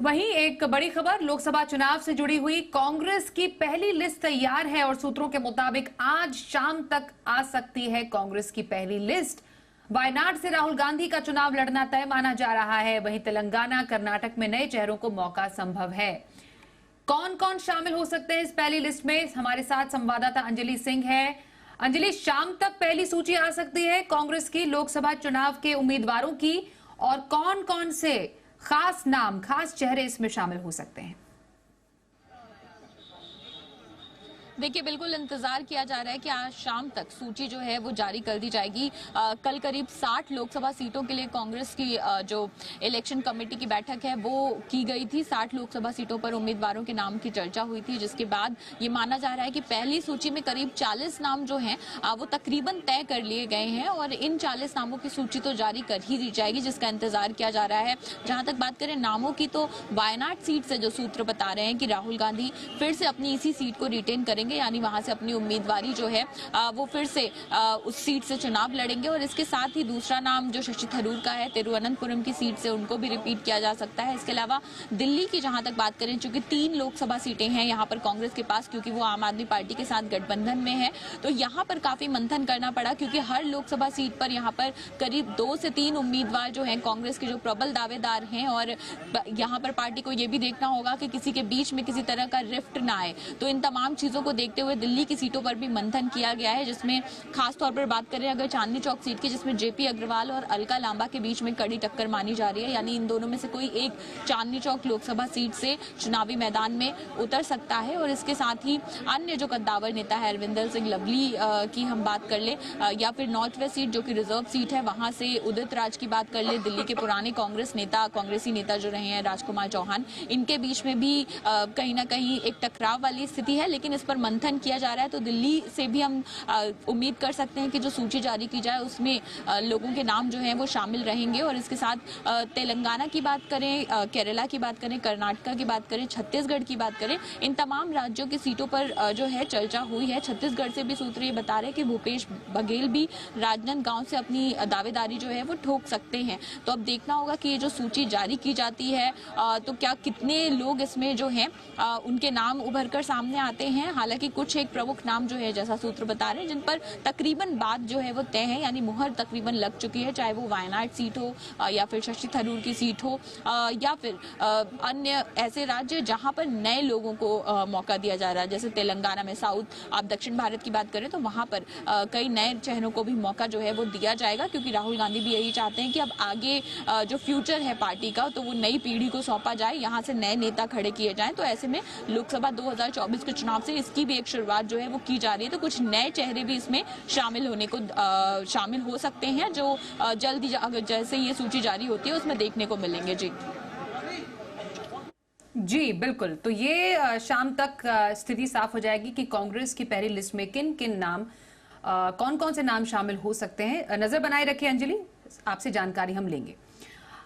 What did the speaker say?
वहीं एक बड़ी खबर लोकसभा चुनाव से जुड़ी हुई। कांग्रेस की पहली लिस्ट तैयार है और सूत्रों के मुताबिक आज शाम तक आ सकती है कांग्रेस की पहली लिस्ट। वायनाड से राहुल गांधी का चुनाव लड़ना तय माना जा रहा है। वहीं तेलंगाना, कर्नाटक में नए चेहरों को मौका संभव है। कौन कौन शामिल हो सकते हैं इस पहली लिस्ट में? हमारे साथ संवाददाता अंजलि सिंह है। अंजलि, शाम तक पहली सूची आ सकती है कांग्रेस की लोकसभा चुनाव के उम्मीदवारों की, और कौन कौन से खास नाम, खास चेहरे इसमें शामिल हो सकते हैं? देखिए, बिल्कुल इंतजार किया जा रहा है कि आज शाम तक सूची जो है वो जारी कर दी जाएगी। कल करीब 60 लोकसभा सीटों के लिए कांग्रेस की जो इलेक्शन कमेटी की बैठक है वो की गई थी। 60 लोकसभा सीटों पर उम्मीदवारों के नाम की चर्चा हुई थी, जिसके बाद ये माना जा रहा है कि पहली सूची में करीब 40 नाम जो हैं वो तकरीबन तय कर लिए गए हैं और इन 40 नामों की सूची तो जारी कर ही दी जाएगी, जिसका इंतजार किया जा रहा है। जहां तक बात करें नामों की, तो वायनाड सीट से जो सूत्र बता रहे हैं कि राहुल गांधी फिर से अपनी इसी सीट को रिटेन करेंगे, यानी वहां से अपनी उम्मीदवारी जो है वो फिर से उस सीट से चुनाव लड़ेंगे। और इसके साथ ही दूसरा नाम जो शशि थरूर का है, तिरुवनंतपुरम की सीट से, उनको भी रिपीट किया जा सकता है। इसके अलावा दिल्ली की जहां तक बात करें, चूंकि 3 लोकसभा सीटें हैं यहाँ पर कांग्रेस के पास, क्योंकि वो आम आदमी पार्टी के साथ गठबंधन में है, तो यहाँ पर काफी मंथन करना पड़ा, क्योंकि हर लोकसभा सीट पर यहाँ पर करीब 2 से 3 उम्मीदवार जो हैं कांग्रेस के जो प्रबल दावेदार हैं, और यहाँ पर पार्टी को ये भी देखना होगा कि किसी के बीच में किसी तरह का रिफ्ट ना आए। तो इन तमाम चीजों को देखते हुए दिल्ली की सीटों पर भी मंथन किया गया है, जिसमें खासतौर पर बात करें अगर चांदनी चौक सीट की, जिसमें जेपी अग्रवाल और अलका लांबा के बीच में कड़ी टक्कर मानी जा रही है, यानी इन दोनों में से कोई एक चांदनी चौक लोकसभा सीट से चुनावी मैदान में उतर सकता है। और इसके साथ ही अन्य जो कद्दावर नेता है, अरविंदर सिंह लवली की हम बात कर ले, या फिर नॉर्थ वेस्ट सीट जो कि रिजर्व सीट है, वहां से उदित राज की बात कर ले, दिल्ली के पुराने कांग्रेसी नेता जो रहे हैं राजकुमार चौहान, इनके बीच में भी कहीं ना कहीं एक टकराव वाली स्थिति है, लेकिन इस पर मंथन किया जा रहा है। तो दिल्ली से भी हम उम्मीद कर सकते हैं कि जो सूची जारी की जाए उसमें लोगों के नाम जो हैं वो शामिल रहेंगे। और इसके साथ तेलंगाना की बात करें, केरला की बात करें, कर्नाटक की बात करें, छत्तीसगढ़ की बात करें, इन तमाम राज्यों की सीटों पर जो है चर्चा हुई है। छत्तीसगढ़ से भी सूत्र ये बता रहे हैं कि भूपेश बघेल भी राजनांदगांव से अपनी दावेदारी जो है वो ठोक सकते हैं। तो अब देखना होगा कि ये जो सूची जारी की जाती है तो क्या कितने लोग इसमें जो हैं उनके नाम उभर कर सामने आते हैं। हालांकि कुछ एक प्रमुख नाम जो है, जैसा सूत्र बता रहे हैं, जिन पर तकरीबन बात जो है वो तय है, यानी मुहर तकरीबन लग चुकी है, चाहे वो वायनाड सीट हो या फिर शशि थरूर की सीट हो या फिर अन्य ऐसे राज्य जहां पर नए लोगों को मौका दिया जा रहा है, जैसे तेलंगाना में, साउथ, आप दक्षिण भारत की बात करें तो वहां पर कई नए चेहरों को भी मौका जो है वो दिया जाएगा, क्योंकि राहुल गांधी भी यही चाहते हैं कि अब आगे जो फ्यूचर है पार्टी का तो वो नई पीढ़ी को सौंपा जाए, यहाँ से नए नेता खड़े किए जाएं। तो ऐसे में लोकसभा 2024 के चुनाव से इसकी भी एक शुरुआत जो है वो की जा रही है। तो कुछ नए चेहरे भी इसमें शामिल हो सकते हैं, जो जल्द ही अगर जैसे ये सूची जारी होती है उसमें देखने को मिलेंगे। जी बिल्कुल। तो ये शाम तक स्थिति साफ हो जाएगी कि कांग्रेस की पहली लिस्ट में किन किन नाम, कौन कौन से नाम शामिल हो सकते हैं। नजर बनाए रखिए अंजलि, आपसे जानकारी हम लेंगे।